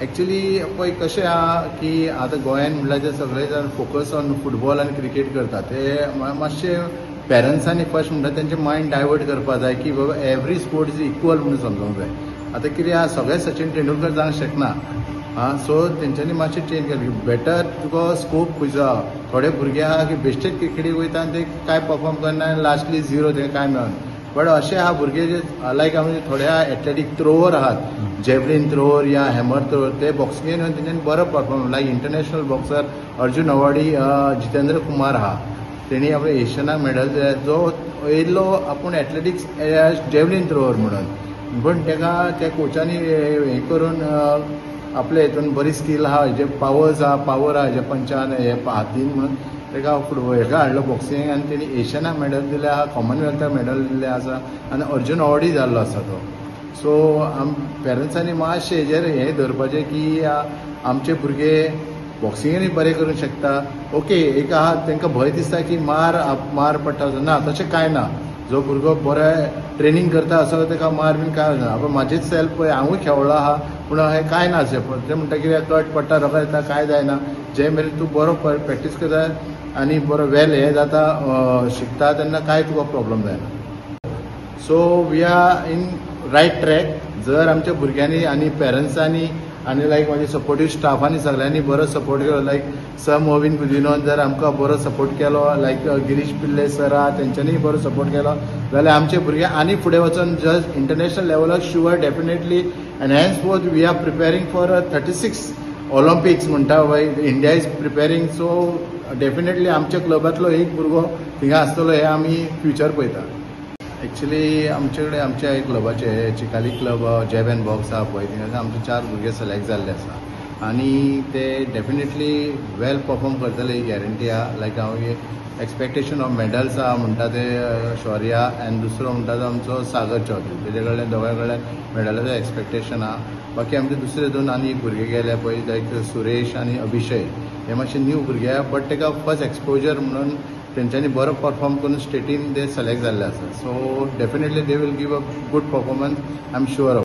Actually पळय कशें आहा की आतां गोंयान म्हणल्यार ते सगळे जाण फोकस ऑन फुटबॉल आनी क्रिकेट करतात ते मातशे पेरंट्सांनी फर्स्ट म्हणटा तेंचे मायंड डायवर्ट करपा जाय की बाबा एवरी स्पोर्ट इज इक्वल म्हणून समजूंक जाय. आतां कितें आहा सगळे सचिन तेंडुलकर जावंक शकना सो तेंच्यांनी मातशें चेंज केलें बेटर तुका स्कोप खंयचो आहा. थोडे भुरगे आहा की बेश्टेच क्रिकेटीक वयता आनी ते कांय परफॉर्म करना आनी लास्टली झिरो तेंका कांय मेळना. बट असे आहा भुरगे जे लायक आमी थोडे एथलेटीक थ्रोवर आहात जेवलिन थ्रोवर या हॅमर थ्रोवर ते बॉक्सिंगेन येवन तेंच्यांनी बरो परफॉर्म लायक international boxer Arjun awardee Jitendra Kumar आहा तेणी आपल्या एशियनाक मेडल जो येयल्लो आपूण एथलेटिक्स जेवलिन थ्रोवर म्हणून पण तेका त्या कोचांनी हे करून आपल्या हितून बरी स्कील आहा जे पावर्स आहा पावर आहा जे पंचान हे हातीन म्हणून तेका फुटबॉल हेका हाडलो बॉक्सिंग आनी तेणी एशियनाक मेडल दिले आहा कॉमनवेल्थाक मेडल दिल्ले आसा आनी अर्जून अवॉर्डी जाल्लो आसा तो. सो पेरंट्सांनी मातशें हेजेर हें धरपाचें की आमचे भुरगे बॉक्सिंगेनूय बरें करूंक शकता. ओके एक आहा तांकां भंय दिसता की मार पडटा ना तशें कांय ना. जो भुरगो बरें ट्रेनींग करता असो ताका मार बीन कांय ना. आतां म्हाजेच सेल्फ पळय हांवूय खेळ्ळो आहा पूण हें कांय ना अशें ते म्हणटा कितें कट पडटा रोखो येता कांय जायना. जे मेरेन तूं बरो प्रॅक्टीस करता आनी बरो वेल हे जाता शिकता तेन्ना कांय तुका प्रॉब्लम जायना. So we are in right track. जर आमच्या भुरग्यांनी आनी पेरंट्सांनी आनी लायक म्हाज्या सपोर्टीव स्टाफांनी सगळ्यांनी बरो सपोर्ट केलो लायक सर मोविन कुजिनोन जर आमकां बरो सपोर्ट केलो लायक गिरीश पिल्ले सर आहा तेंच्यांनी बरो सपोर्ट केलो जाल्यार आमचे भुरगे आनी फुडें वचून जस्ट इंटरनॅशनल लेवलाक sure definitely and henceforth we are preparing for 36 Olympics म्हणटा India is preparing. So definitely आमच्या क्लबांतलो एक भुरगो थिंगा आसतलो हे आमी फ्युचर पळयता. एक्चुअली आमचे कडेन आमच्या क्लबाचे Chicalim club jab end box आहा पळय थिंगा आमचे 4 भुरगे सिलेक्ट जाल्ले आसा आनी ते डेफिनेटली वेल परफॉर्म करतले ही गॅरंटी आहा. लायक हांव एक्सपेक्टेशन ऑफ मेडल्स आहा म्हणटा ते शौर्या आनी दुसरो म्हणटा तो आमचो सागर चौधरी तेजे कडल्यान दोगांय कडल्यान मेडलाचो एक्सपेक्टेशन आहा. बाकी आमचे दुसरे 2 आनी भुरगे गेले पळय लायक सुरेश आनी अभिषय हे मातशे न्यू भुरगे आहा बट तेका फर्स्ट एक्सपोजर म्हणून तेंच्यांनी बरो परफॉर्म करून स्टेटीन ते सिलेक्ट जाल्ले आसा. So definitely they will give a good performance I am sure.